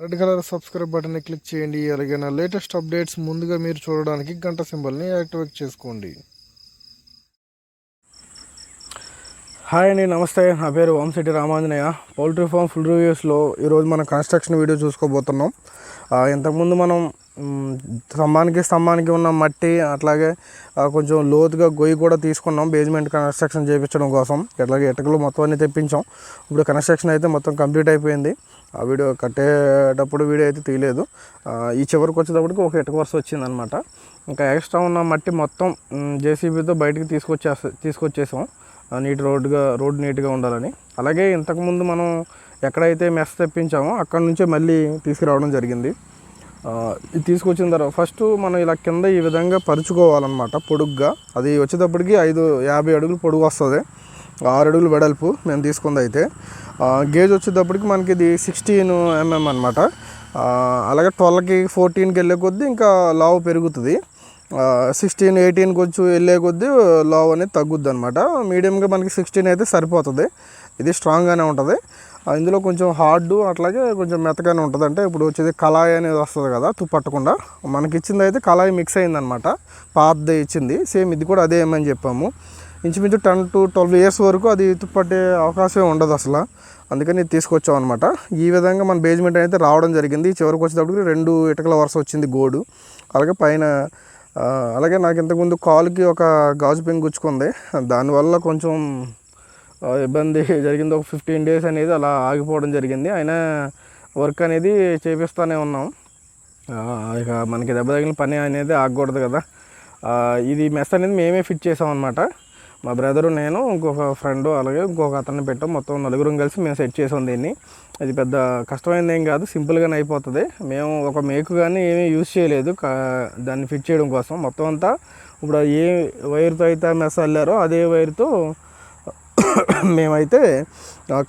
Red colour subscribe బటన్ని click చేయండి. అలాగే నా లేటెస్ట్ అప్డేట్స్ ముందుగా మీరు చూడడానికి గంట సింబల్ని యాక్టివేట్ చేసుకోండి. హాయ్ అండి, నమస్తే. నా పేరు వంశెట్టి రామాంజనేయ. పౌల్ట్రీ ఫామ్ ఫుల్ రివ్యూస్లో ఈరోజు మనం కన్స్ట్రక్షన్ వీడియో చూసుకోబోతున్నాం. ఇంతకుముందు మనం స్తంభానికి ఉన్న మట్టి, అట్లాగే కొంచెం లోతుగా గొయ్యి కూడా తీసుకున్నాం బేస్మెంట్ కన్స్ట్రక్షన్ చేయించడం కోసం. అట్లాగే ఇటుకలు మొత్తం అన్నీ తెప్పించాం. ఇప్పుడు కన్స్ట్రక్షన్ అయితే మొత్తం కంప్లీట్ అయిపోయింది. ఆ వీడియో కట్టేటప్పుడు వీడియో అయితే తీయలేదు. ఈ చివరికి వచ్చేటప్పటికి ఒక ఇటుక వరుస వచ్చిందనమాట. ఇంకా ఎక్స్ట్రా ఉన్న మట్టి మొత్తం జేసీబీతో బయటికి తీసుకొచ్చేసాం. రోడ్డు నీట్గా ఉండాలని. అలాగే ఇంతకుముందు మనం ఎక్కడైతే మెస్ తెప్పించామో అక్కడ నుంచే మళ్ళీ తీసుకురావడం జరిగింది. ఇది తీసుకొచ్చిన తర్వాత ఫస్ట్ మనం ఇలా కింద ఈ విధంగా పరుచుకోవాలన్నమాట పొడుగ్గా. అది వచ్చేటప్పటికి 50 అడుగులు పొడుగు వస్తుంది, 6 అడుగులు వెడల్పు మేము తీసుకుంది. అయితే గేజ్ వచ్చేటప్పటికి మనకి ఇది 16 mm అనమాట. అలాగే 12కి 14కి వెళ్ళే కొద్దీ ఇంకా లావు పెరుగుతుంది. 16, 18 కొంచెం వెళ్ళే కొద్దీ లావ్ అనేది తగ్గుద్ది అనమాట. మీడియంగా మనకి 16 అయితే సరిపోతుంది. ఇది స్ట్రాంగ్గానే ఉంటుంది. ఇందులో కొంచెం హార్డ్ అట్లాగే కొంచెం మెత్తగానే ఉంటుంది. అంటే ఇప్పుడు వచ్చేది కళాయి అనేది వస్తుంది కదా, తుప్పట్టకుండా. మనకి ఇచ్చింది అయితే కళాయి మిక్స్ అయిందనమాట, పాతది ఇచ్చింది. సేమ్ ఇది కూడా అదే ఏమని చెప్పాము. ఇంచుమించు 10 to 12 years వరకు అది తుప్పట్టే అవకాశం ఉండదు అసలు. అందుకని ఇది తీసుకొచ్చాం అనమాట. ఈ విధంగా మన బేస్మెంట్ అయితే రావడం జరిగింది. చివరికి వచ్చేటప్పటికి 2 ఇటుకల వరుస వచ్చింది గోడు. అలాగే పైన అలాగే నాకు ఇంతకుముందు కాలుకి ఒక గాజు పెంకు గుచ్చుకుంది. దానివల్ల కొంచెం ఇబ్బంది జరిగింది. ఒక 15 days అనేది అలా ఆగిపోవడం జరిగింది. అయినా వర్క్ అనేది చేపిస్తూనే ఉన్నాం. ఇక మనకి దెబ్బ తగిలిన పని అనేది ఆగకూడదు కదా. ఇది మెస్ అనేది మేమే ఫిట్ చేసాం అనమాట. మా బ్రదరు, నేను, ఇంకొక ఫ్రెండ్, అలాగే ఇంకొక అతన్ని పెట్టాం. మొత్తం 4 కలిసి మేము సెట్ చేసాం దీన్ని. ఇది పెద్ద కష్టమైనది ఏం కాదు, సింపుల్గానే అయిపోతుంది. మేము ఒక మేకు కానీ ఏమీ యూజ్ చేయలేదు దాన్ని ఫిట్ చేయడం కోసం. మొత్తం అంతా ఇప్పుడు ఏ వైర్తో అయితే మెస్ అల్లారో అదే వైర్తో మేమైతే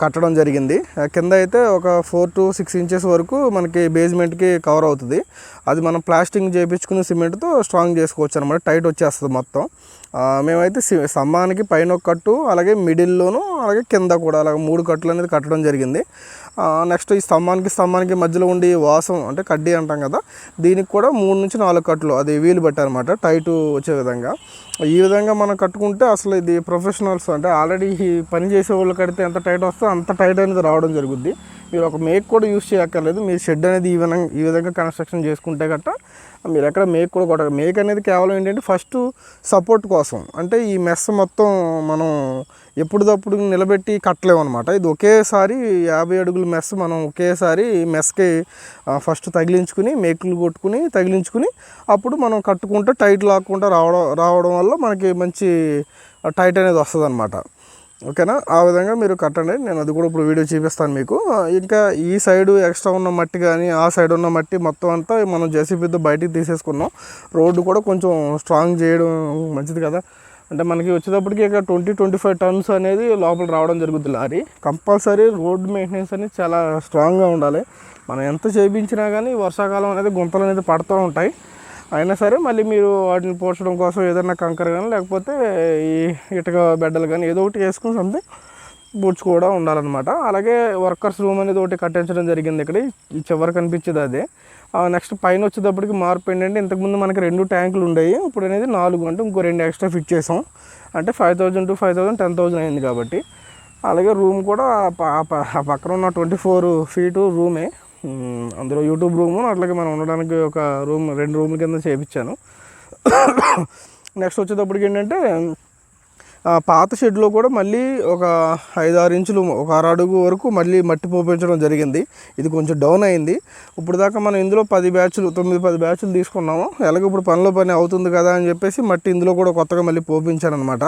కట్టడం జరిగింది. కింద అయితే ఒక 4 to 6 inches వరకు మనకి బేస్మెంట్కి కవర్ అవుతుంది. అది మనం ప్లాస్టింగ్ చేయించుకుని సిమెంట్తో స్ట్రాంగ్ చేసుకోవచ్చు అనమాట. టైట్ వచ్చేస్తుంది మొత్తం. మేమైతే స్తంభానికి పైన ఒక కట్టు, అలాగే మిడిల్లోను, అలాగే కింద కూడా అలాగ 3 కట్లు అనేది కట్టడం జరిగింది. నెక్స్ట్ ఈ స్తంభానికి మధ్యలో ఉండి వాసం అంటే కడ్డీ అంటాం కదా, దీనికి కూడా 3 నుంచి 4 కట్లు అది వీలు పెట్టారనమాట, టైట్ వచ్చే విధంగా. ఈ విధంగా మనం కట్టుకుంటే అసలు ఇది ప్రొఫెషనల్స్ అంటే ఆల్రెడీ ఈ పని చేసే వాళ్ళు కడితే ఎంత టైట్ వస్తుందో అంత టైట్ అనేది రావడం జరుగుద్ది. మీరు ఒక మేక్ కూడా యూజ్ చేయక్కర్లేదు. మీరు షెడ్ అనేది ఈ విధంగా కన్స్ట్రక్షన్ చేసుకుంటే గట్రా మీరు ఎక్కడ మేక్ కూడా కొట్టాలి. మేక్ అనేది కేవలం ఏంటంటే ఫస్ట్ సపోర్ట్ కోసం. అంటే ఈ మెస్ మొత్తం మనం ఎప్పుడుదప్పుడు నిలబెట్టి కట్టలేము అనమాట. ఇది ఒకేసారి 50 అడుగుల మెస్ మనం ఒకేసారి మెస్కి ఫస్ట్ తగిలించుకుని మేకులు కొట్టుకుని తగిలించుకుని అప్పుడు మనం కట్టుకుంటే టైట్ లాక్కుండా రావడం వల్ల మనకి మంచి టైట్ అనేది వస్తుంది అనమాట. ఓకేనా? ఆ విధంగా మీరు కట్టండి. నేను అది కూడా ఇప్పుడు వీడియో చూపిస్తాను మీకు. ఇంకా ఈ సైడు ఎక్స్ట్రా ఉన్న మట్టి కానీ ఆ సైడ్ ఉన్న మట్టి మొత్తం అంతా మనం జేసీబీతో బయటికి తీసేసుకున్నాం. రోడ్డు కూడా కొంచెం స్ట్రాంగ్ చేయడం మంచిది కదా. అంటే మనకి వచ్చేటప్పటికి ఇక 20-25 tons అనేది లోపల రావడం జరుగుతుంది లారీ. కంపల్సరీ రోడ్ మెయింటెనెన్స్ అనేది చాలా స్ట్రాంగ్గా ఉండాలి. మనం ఎంత చేయించినా కానీ వర్షాకాలం అనేది గుంతలు అనేది పడుతూ ఉంటాయి. అయినా సరే మళ్ళీ మీరు వాటిని పోర్చడం కోసం ఏదైనా కంకర కానీ లేకపోతే ఈ ఇటుక బెడ్డలు కానీ ఏదో ఒకటి వేసుకుని సంథింగ్ బూట్స్ కూడా ఉండాలన్నమాట. అలాగే వర్కర్స్ రూమ్ అనేది ఒకటి కట్టించడం జరిగింది. ఇక్కడ ఈ చివరి కనిపించేది అదే. నెక్స్ట్ పైన వచ్చేటప్పటికి మార్పు ఏంటంటే ఇంతకుముందు మనకి 2 ట్యాంకులు ఉండేవి, ఇప్పుడు అనేది 4 అంటే ఇంకో 2 ఎక్స్ట్రా ఫిట్ చేసాం. అంటే 5,000 to 5,000 10,000 అయింది కాబట్టి. అలాగే రూమ్ కూడా పక్కన ఉన్న 24 feet రూమే. అందులో యూట్యూబ్ రూము, అట్లాగే మనం ఉండడానికి ఒక రూమ్, 2 రూమ్ల కింద చేయించాను. నెక్స్ట్ వచ్చేటప్పటికి ఏంటంటే పాత షెడ్లో కూడా మళ్ళీ ఒక 5-6 inches ఒక 6 అడుగు వరకు మళ్ళీ మట్టి పోపించడం జరిగింది. ఇది కొంచెం డౌన్ అయింది. ఇప్పుడు దాకా మనం ఇందులో 10 బ్యాచ్లు 9-10 బ్యాచ్లు తీసుకున్నాము. ఎలాగో ఇప్పుడు పని అవుతుంది కదా అని చెప్పేసి మట్టి ఇందులో కూడా కొత్తగా మళ్ళీ పోపించాను అనమాట.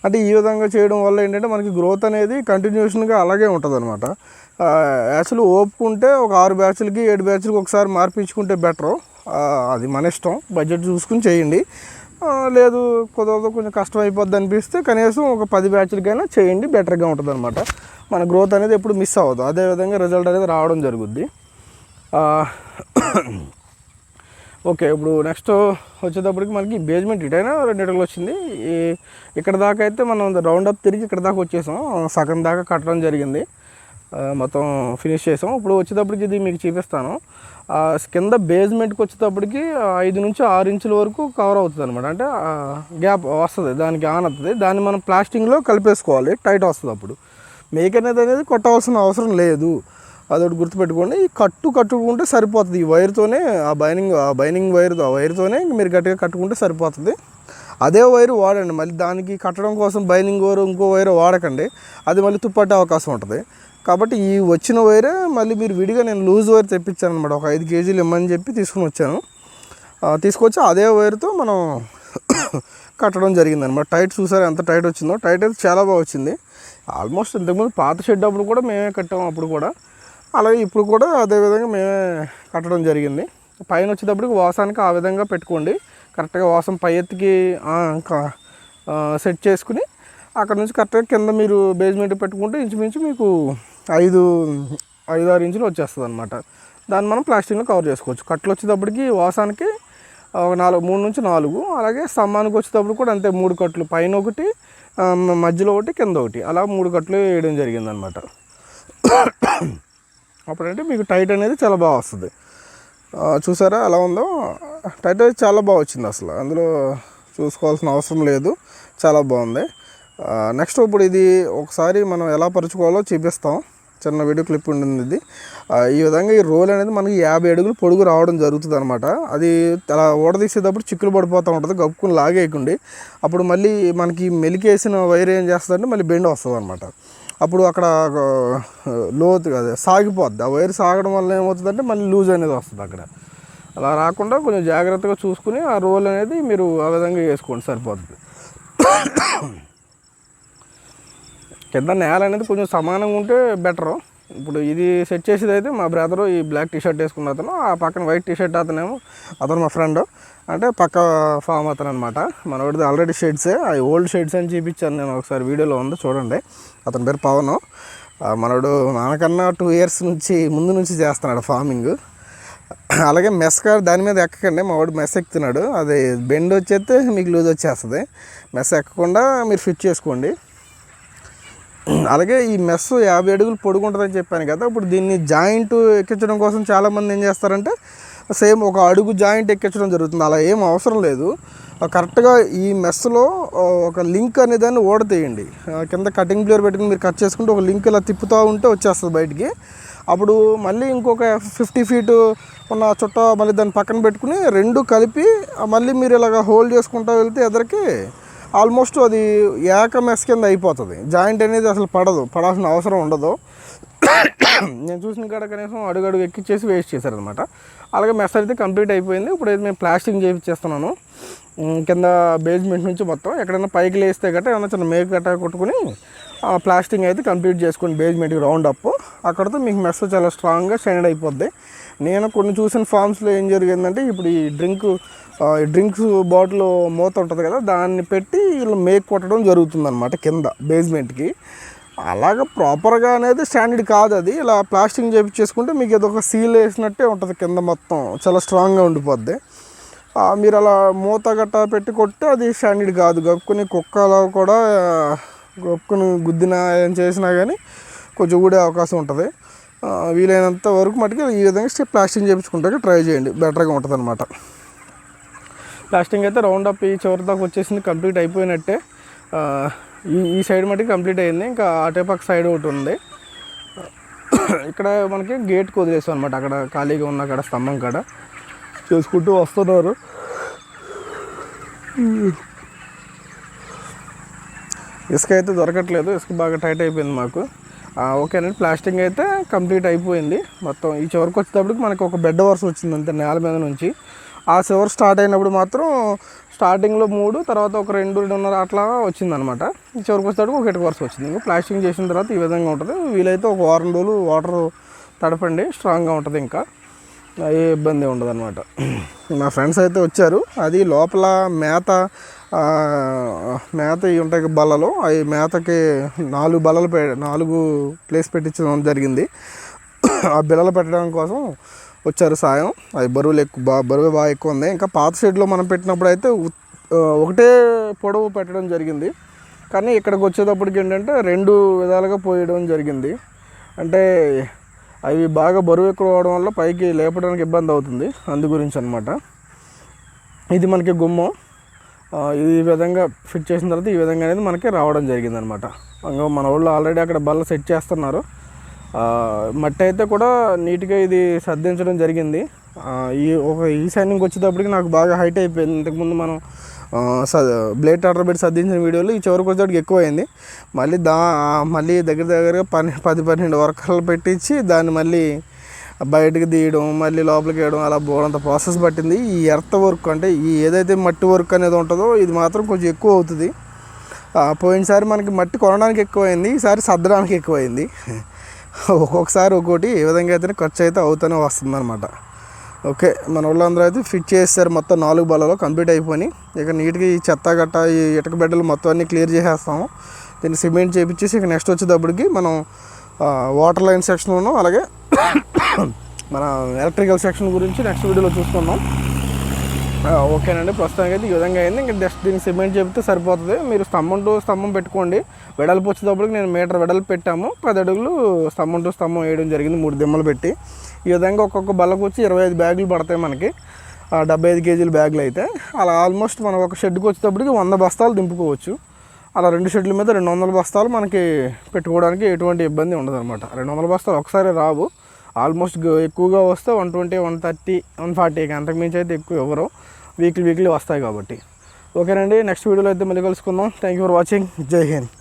అంటే ఈ విధంగా చేయడం వల్ల ఏంటంటే మనకి గ్రోత్ అనేది కంటిన్యూషన్గా అలాగే ఉంటుంది అనమాట. యాక్చువల్లీ ఓపుకుంటే ఒక 6 బ్యాచ్లకి 7 బ్యాచ్లకి ఒకసారి మార్పించుకుంటే బెటరు. అది మన ఇష్టం, బడ్జెట్ చూసుకుని చేయండి. లేదు కుదరదు, కొంచెం కష్టం అయిపోద్ది అనిపిస్తే కనీసం ఒక 10 బ్యాచ్లకైనా చేయండి, బెటర్గా ఉంటుంది అనమాట. మన గ్రోత్ అనేది ఎప్పుడు మిస్ అవ్వదు. అదేవిధంగా రిజల్ట్ అనేది రావడం జరుగుద్ది. ఓకే, ఇప్పుడు నెక్స్ట్ వచ్చేటప్పటికి మనకి బేస్మెంట్ ఇటైనా 2 ఇటుకలు వచ్చింది. ఇక్కడ దాకా అయితే మనం రౌండ్ అప్ తిరిగి ఇక్కడ దాకా వచ్చేసాం. సగం దాకా కట్టడం జరిగింది. మొత్తం ఫినిష్ చేసాం. ఇప్పుడు వచ్చేటప్పటికి ఇది మీకు చూపిస్తాను. కింద బేస్మెంట్కి వచ్చేటప్పటికి 5 నుంచి 6 ఇంచుల వరకు కవర్ అవుతుంది అనమాట. అంటే గ్యాప్ వస్తుంది, దానికి ఆన్ అవుతుంది. దాన్ని మనం ప్లాస్టింగ్లో కలిపేసుకోవాలి, టైట్ వస్తుంది. అప్పుడు మేక్ అనేది కొట్టవలసిన అవసరం లేదు, అదొకటి గుర్తుపెట్టుకోండి. ఈ కట్టుకుంటే సరిపోతుంది. ఈ వైర్తోనే ఆ బైనింగ్ వైర్తోనే మీరు గట్టిగా కట్టుకుంటే సరిపోతుంది. అదే వైర్ వాడండి, మళ్ళీ దానికి కట్టడం కోసం బైనింగ్ వైర్ ఇంకో వైర్ వాడకండి, అది మళ్ళీ తుప్పట్టే అవకాశం ఉంటుంది. కాబట్టి ఈ వచ్చిన వైరే మళ్ళీ మీరు విడిగా నేను లూజ్ వైర్ తెప్పించాను అనమాట. ఒక 5 కేజీలు ఇమ్మని చెప్పి తీసుకొచ్చి అదే వైర్తో మనం కట్టడం జరిగింది అనమాట. టైట్ చూసారు ఎంత టైట్ వచ్చిందో. టైట్ అయితే చాలా బాగా వచ్చింది. ఆల్మోస్ట్ ఇంతకుముందు పాత షెడ్ అప్పుడు కూడా మేమే కట్టాము అప్పుడు కూడా, అలాగే ఇప్పుడు కూడా అదేవిధంగా మేమే కట్టడం జరిగింది. పైన వచ్చేటప్పటికి వాసానికి ఆ విధంగా పెట్టుకోండి. కరెక్ట్గా వాసం పై ఎత్తుకి సెట్ చేసుకుని అక్కడ నుంచి కరెక్ట్గా కింద మీరు బేస్మెంట్ పెట్టుకుంటే ఇంచుమించు మీకు 5-6 ఇంచులు వచ్చేస్తుంది అనమాట. దాన్ని మనం ప్లాస్టిక్లో కవర్ చేసుకోవచ్చు. కట్లు వచ్చేటప్పటికి వాసానికి 3 నుంచి 4, అలాగే స్తంభానికి వచ్చేటప్పుడు కూడా అంతే 3 కట్లు, పైన ఒకటి, మధ్యలో ఒకటి, కింద ఒకటి, అలా 3 కట్లు వేయడం జరిగిందనమాట. అప్పుడంటే మీకు టైట్ అనేది చాలా బాగా వస్తుంది. చూసారా ఎలా ఉందో, టైట్ అయితే చాలా బాగా వచ్చింది. అసలు అందులో చూసుకోవాల్సిన అవసరం లేదు, చాలా బాగుంది. నెక్స్ట్ ఇప్పుడు ఇది ఒకసారి మనం ఎలా పరుచుకోవాలో చూపిస్తాం. చిన్న వీడియో క్లిప్ ఉంటుంది ఇది. ఈ విధంగా ఈ రోల్ అనేది మనకి 50 అడుగులు పొడుగు రావడం జరుగుతుంది అనమాట. అది అలా ఊడదీసేటప్పుడు చిక్కులు పడిపోతూ ఉంటుంది, గప్పుకుని లాగేయకండి. అప్పుడు మళ్ళీ మనకి మెలికేసిన వైర్ ఏం చేస్తుందంటే మళ్ళీ బెండ్ వస్తుంది అనమాట. అప్పుడు అక్కడ లోతు కదా సాగిపోద్ది. ఆ వైర్ సాగడం వల్ల ఏమవుతుందంటే మళ్ళీ లూజ్ అనేది వస్తుంది అక్కడ. అలా రాకుండా కొంచెం జాగ్రత్తగా చూసుకుని ఆ రోల్ అనేది మీరు ఆ విధంగా వేసుకోండి, సరిపోతుంది. కింద నేల అనేది కొంచెం సమానంగా ఉంటే బెటరు. ఇప్పుడు ఇది సెట్ చేసేది అయితే మా బ్రదరు, ఈ బ్లాక్ టీషర్ట్ వేసుకున్న అతను, ఆ పక్కన వైట్ టీషర్ట్ అతను మా ఫ్రెండ్, అంటే పక్క ఫామ్ అతను అనమాట. మనోడిది ఆల్రెడీ షేడ్సే, అవి ఓల్డ్ షేడ్స్ అని చూపించాను నేను ఒకసారి, వీడియోలో ఉంది చూడండి. అతని పేరు పవన్. మనోడు నాకన్నా 2 ఇయర్స్ నుంచి ముందు నుంచి చేస్తున్నాడు ఫార్మింగ్. అలాగే మెస్ కార్ దాని మీద ఎక్కకండి, మా వాడు మెస్ ఎక్కుతున్నాడు. అది బెండ్ వచ్చేస్తే మీకు లూజ్ వచ్చేస్తుంది. మెస్ ఎక్కకుండా మీరు ఫిట్ చేసుకోండి. అలాగే ఈ మెస్ 50 అడుగులు పొడుగుంటుందని చెప్పాను కదా. ఇప్పుడు దీన్ని జాయింట్ ఎక్కించడం కోసం చాలామంది ఏం చేస్తారంటే సేమ్ ఒక అడుగు జాయింట్ ఎక్కించడం జరుగుతుంది. అలా ఏం అవసరం లేదు. కరెక్ట్గా ఈ మెస్లో ఒక లింక్ అనే దాన్ని ఓడతీయండి. కింద కటింగ్ ప్లేయర్ పెట్టుకుని మీరు కట్ చేసుకుంటే ఒక లింక్ ఇలా తిప్పుతూ ఉంటే వచ్చేస్తుంది బయటికి. అప్పుడు మళ్ళీ ఇంకొక 50 ఫీట్ ఉన్న చుట్ట మళ్ళీ దాన్ని పక్కన పెట్టుకుని 2 కలిపి మళ్ళీ మీరు ఇలాగ హోల్డ్ చేసుకుంటూ వెళ్తే ఎదరికి ఆల్మోస్ట్ అది ఏక మెస్ కింద అయిపోతుంది. జాయింట్ అనేది అసలు పడాల్సిన అవసరం ఉండదు. నేను చూసిన కాడ కనీసం అడుగు ఎక్కిచ్చేసి వేస్ట్ చేశారనమాట. అలాగే మెస్ అయితే కంప్లీట్ అయిపోయింది. ఇప్పుడు అయితే మేము ప్లాస్టింగ్ చేయించేస్తున్నాను కింద బేస్మెంట్ నుంచి మొత్తం. ఎక్కడైనా పైకి లేస్తే గట్రా ఏమైనా చిన్న మేకు గట్రా కొట్టుకుని ప్లాస్టింగ్ అయితే కంప్లీట్ చేసుకుని బేస్మెంట్కి రౌండ్ అప్, అక్కడితో మీకు మెస్ చాలా స్ట్రాంగ్గా షైన్ అయిపోద్ది. నేను కొన్ని చూసిన ఫామ్స్లో ఏం జరిగిందంటే ఇప్పుడు ఈ డ్రింక్స్ బాటిల్ మూత ఉంటుంది కదా, దాన్ని పెట్టి వీళ్ళు మేక్ కొట్టడం జరుగుతుంది అనమాట కింద బేస్మెంట్కి. అలాగ ప్రాపర్గా అనేది స్టాండర్డ్ కాదు అది. ఇలా ప్లాస్టింగ్ చేయించేసుకుంటే మీకు ఏదో ఒక సీల్ వేసినట్టే ఉంటుంది, కింద మొత్తం చాలా స్ట్రాంగ్గా ఉండిపోద్ది. మీరు అలా మూత గట్ట పెట్టి కొట్టి అది స్టాండర్డ్ కాదు. గప్పుకుని కుక్కలో కూడా గప్పుకుని గుద్దినా ఏం చేసినా కానీ కొంచెం ఊడే అవకాశం ఉంటుంది. వీలైనంత వరకు మటుకు ఈ విధంగా ప్లాస్టింగ్ చేయించుకుంటే ట్రై చేయండి, బెటర్గా ఉంటుంది అనమాట. ప్లాస్టింగ్ అయితే రౌండ్ అప్ ఈ చివరి దాకా వచ్చేసింది, కంప్లీట్ అయిపోయినట్టే. ఈ సైడ్ మటుకు కంప్లీట్ అయింది. ఇంకా అటేపక్క సైడ్ ఒకటి ఉంది. ఇక్కడ మనకి గేట్కి వదిలేసాం అనమాట. అక్కడ ఖాళీగా ఉన్న అక్కడ స్తంభం కాడ చేసుకుంటూ వస్తున్నారు. ఇసుక అయితే దొరకట్లేదు, ఇసుక బాగా టైట్ అయిపోయింది మాకు. ఓకేనండి, ప్లాస్టింగ్ అయితే కంప్లీట్ అయిపోయింది మొత్తం. ఈ చివరికి వచ్చేటప్పటికి మనకు ఒక బెడ్ వరుస వచ్చింది అంతే నేల మీద నుంచి. ఆ చివరి స్టార్ట్ అయినప్పుడు మాత్రం స్టార్టింగ్లో 3, తర్వాత ఒక 2-2.5 అట్లా వచ్చిందనమాట. ఈ చివరికి వచ్చేటప్పుడు ఒక 1 వరుస వచ్చింది. ఇంకా ప్లాస్టింగ్ చేసిన తర్వాత ఈ విధంగా ఉంటుంది. వీలైతే ఒక వారం రోజులు వాటర్ తడపండి, స్ట్రాంగ్గా ఉంటుంది, ఇంకా ఏ ఇబ్బంది ఉండదు అనమాట. మా ఫ్రెండ్స్ అయితే వచ్చారు. అది లోపల మేత ఇవి ఉంటాయి బల్లలు, అవి మేతకి 4 ప్లేస్ పెట్టించడం జరిగింది. ఆ బిల్లలు పెట్టడం కోసం వచ్చారు సాయం. అది బరువు బాగా ఎక్కువ ఉంది. ఇంకా పాత షెడ్లో మనం పెట్టినప్పుడు అయితే ఒకటే పొడవు పెట్టడం జరిగింది. కానీ ఇక్కడికి వచ్చేటప్పటికి ఏంటంటే 2 విధాలుగా పోయడం జరిగింది. అంటే అవి బాగా బరువు ఎక్కువ అవడం వల్ల పైకి లేపడానికి ఇబ్బంది అవుతుంది, అందు గురించి అనమాట. ఇది మనకి గుమ్మం, ఈ విధంగా ఫిట్ చేసిన తర్వాత ఈ విధంగా అనేది మనకి రావడం జరిగిందనమాట. మన వాళ్ళు ఆల్రెడీ అక్కడ బల్ల సెట్ చేస్తున్నారు. మట్టి అయితే కూడా నీట్గా ఇది సర్దించడం జరిగింది. ఈ సైనింగ్ వచ్చేటప్పటికి నాకు బాగా హైట్ అయిపోయింది. ఇంతకుముందు మనం బ్లేడ్ టాటర్ పెట్టి సర్దించిన వీడియోలో ఈ చివరికి వచ్చేటికి ఎక్కువ అయింది. మళ్ళీ దగ్గరగా 10-12 వర్కర్లు పెట్టించి దాన్ని మళ్ళీ బయటకు తీయడం, మళ్ళీ లోపలికి వేయడం, అలా బోడంత ప్రాసెస్ పట్టింది. ఈ ఎర్త్ వర్క్ అంటే ఏదైతే మట్టి వర్క్ అనేది ఉంటుందో ఇది మాత్రం కొంచెం ఎక్కువ అవుతుంది. పోయినసారి మనకి మట్టి కొనడానికి ఎక్కువైంది, ఈసారి సర్దడానికి ఎక్కువైంది. ఒక్కొక్కసారి ఒక్కోటి ఏ విధంగా అయితే ఖర్చు అయితే అవుతూనే వస్తుంది అనమాట. ఓకే, మన వాళ్ళందరూ అయితే ఫిట్ చేస్తారు. మొత్తం 4 బల్లలో కంప్లీట్ అయిపోయి ఇక నీట్గా ఈ చెత్త గట్ట ఈ ఇటుక బెడ్డలు మొత్తం అన్నీ క్లియర్ చేసేస్తాము. దీన్ని సిమెంట్ చేపించేసి ఇక నెక్స్ట్ వచ్చేటప్పటికి మనం వాటర్ లైన్ సెక్షన్లోను అలాగే మన ఎలక్ట్రికల్ సెక్షన్ గురించి నెక్స్ట్ వీడియోలో చూసుకుందాం. ఓకేనండి, ప్రస్తుతానికి అయితే ఈ విధంగా అయింది. ఇంకా జస్ట్ దీన్ని సిమెంట్ చెప్తే సరిపోతుంది. మీరు స్తంభం టు స్తంభం పెట్టుకోండి. వెడల్పు వచ్చేటప్పటికి నేను మీటర్ వెడల్పు పెట్టాము, 10 అడుగులు స్తంభం టు స్తంభం వేయడం జరిగింది, 3 దిమ్మలు పెట్టి. ఈ విధంగా ఒక్కొక్క బల్లకు వచ్చి 25 బ్యాగులు పడతాయి మనకి, 75 కేజీల బ్యాగులు అయితే. అలా ఆల్మోస్ట్ మనం ఒక షెడ్కి వచ్చేటప్పటికి 100 బస్తాలు దింపుకోవచ్చు. అలా 2 షెడ్ల మీద 200 బస్తాలు మనకి పెట్టుకోవడానికి ఎటువంటి ఇబ్బంది ఉండదు అనమాట. 200 బస్తాలు ఒకసారి రావు, ఆల్మోస్ట్ ఎక్కువగా వస్తే 120, 130, 140 అంతకుమించి అయితే ఎక్కువ ఎవరు వీక్లీ వస్తాయి కాబట్టి. ఓకేనండి, నెక్స్ట్ వీడియోలో అయితే మళ్ళీ కలుసుకుందాం. Thank you for watching. జై హింద్.